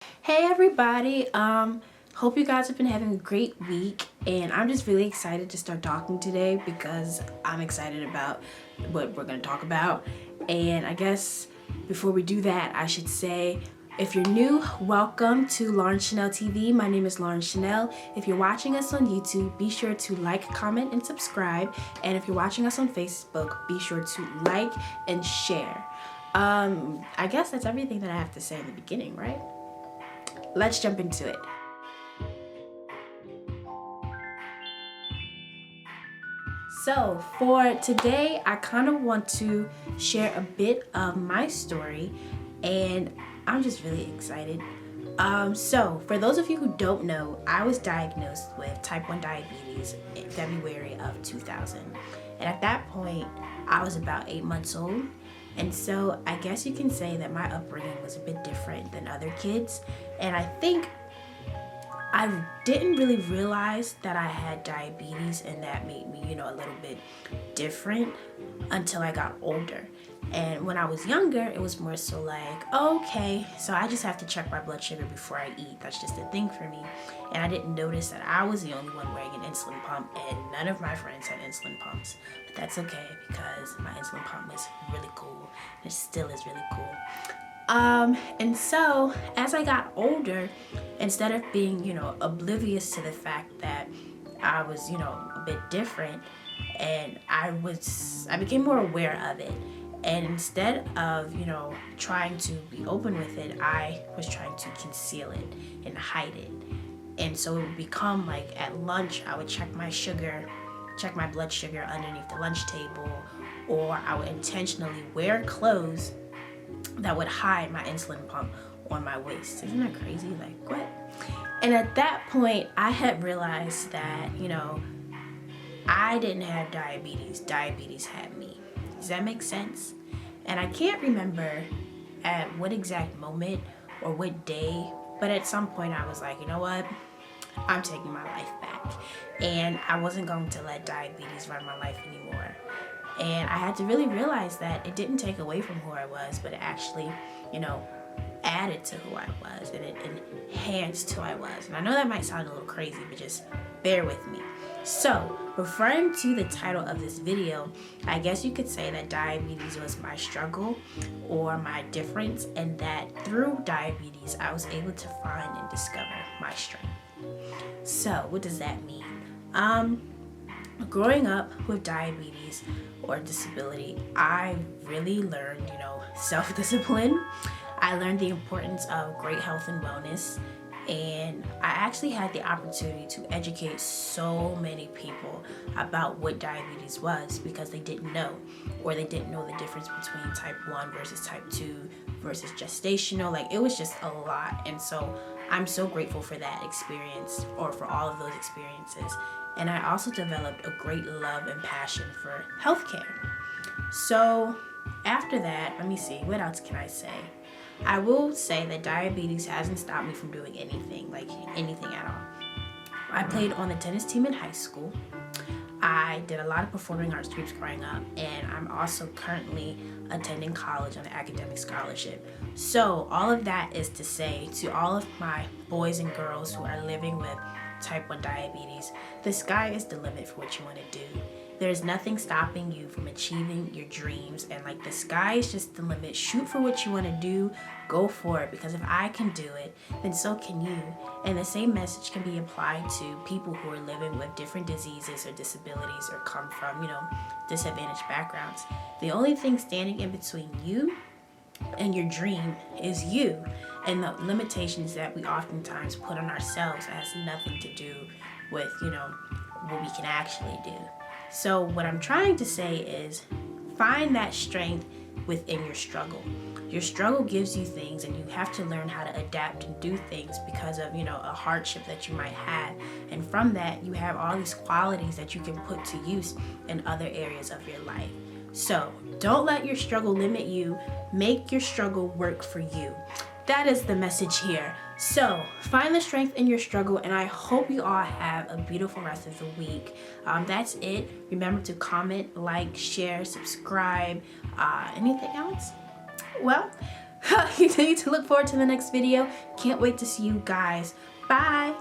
Hey everybody, hope you guys have been having a great week, and I'm just really excited to start talking today because I'm excited about what we're going to talk about. And I guess before we do that, I should say, if you're new, welcome to LaurenSchenellTV. My name is Lauren Schenell. If you're watching us on YouTube, be sure to like, comment, and subscribe. And if you're watching us on Facebook, be sure to like and share. I guess that's everything that I have to say in the beginning, right? Let's jump into it. So for today, I kind of want to share a bit of my story, and I'm just really excited. So for those of you who don't know, I was diagnosed with type 1 diabetes in February of 2000. And at that point, I was about 8 months old. And so I guess you can say that my upbringing was a bit different than other kids. And I think I didn't really realize that I had diabetes, and that made me, a little bit different until I got older. And when I was younger, it was more so like, okay, so I just have to check my blood sugar before I eat. That's just a thing for me. And I didn't notice that I was the only one wearing an insulin pump, and none of my friends had insulin pumps. But that's okay because my insulin pump was really cool. It still is really cool. And so as I got older, instead of being, oblivious to the fact that I was, a bit different, and I became more aware of it. And instead of, trying to be open with it, I was trying to conceal it and hide it. And so it would become like at lunch, I would check my blood sugar underneath the lunch table, or I would intentionally wear clothes that would hide my insulin pump on my waist. Isn't that crazy? Like, what? And at that point, I had realized that, I didn't have diabetes. Diabetes had me. Does that make sense? And I can't remember at what exact moment or what day, but at some point I was like, you know what? I'm taking my life back. And I wasn't going to let diabetes run my life anymore. And I had to really realize that it didn't take away from who I was, but it actually, added to who I was, and it enhanced who I was. And I know that might sound a little crazy, but just bear with me. So, referring to the title of this video, I guess you could say that diabetes was my struggle or my difference, and that through diabetes, I was able to find and discover my strength. So, what does that mean? Growing up with diabetes or disability, I really learned, self-discipline. I learned the importance of great health and wellness, and I actually had the opportunity to educate so many people about what diabetes was because they didn't know, or they didn't know the difference between type 1 versus type 2 versus gestational. Like, it was just a lot. And so I'm so grateful for that experience, or for all of those experiences. And I also developed a great love and passion for healthcare. So after that, let me see, what else can I say? I will say that diabetes hasn't stopped me from doing anything at all. I played on the tennis team in high school. I did a lot of performing arts groups growing up, and I'm also currently attending college on an academic scholarship. So all of that is to say to all of my boys and girls who are living with type 1 diabetes, the sky is the limit for what you want to do. There's nothing stopping you from achieving your dreams, and like, the sky is just the limit. Shoot for what you want to do, go for it, because if I can do it, then so can you. And the same message can be applied to people who are living with different diseases or disabilities, or come from, disadvantaged backgrounds. The only thing standing in between you and your dream is you, and the limitations that we oftentimes put on ourselves has nothing to do with, what we can actually do. So what I'm trying to say is, find that strength within your struggle. Your struggle gives you things, and you have to learn how to adapt and do things because of, a hardship that you might have. And from that, you have all these qualities that you can put to use in other areas of your life. So don't let your struggle limit you. Make your struggle work for you. That is the message here. So find the strength in your struggle, and I hope you all have a beautiful rest of the week. That's it. Remember to comment, like, share, subscribe. Anything else? Well, Continue to look forward to the next video. Can't wait to see you guys. Bye.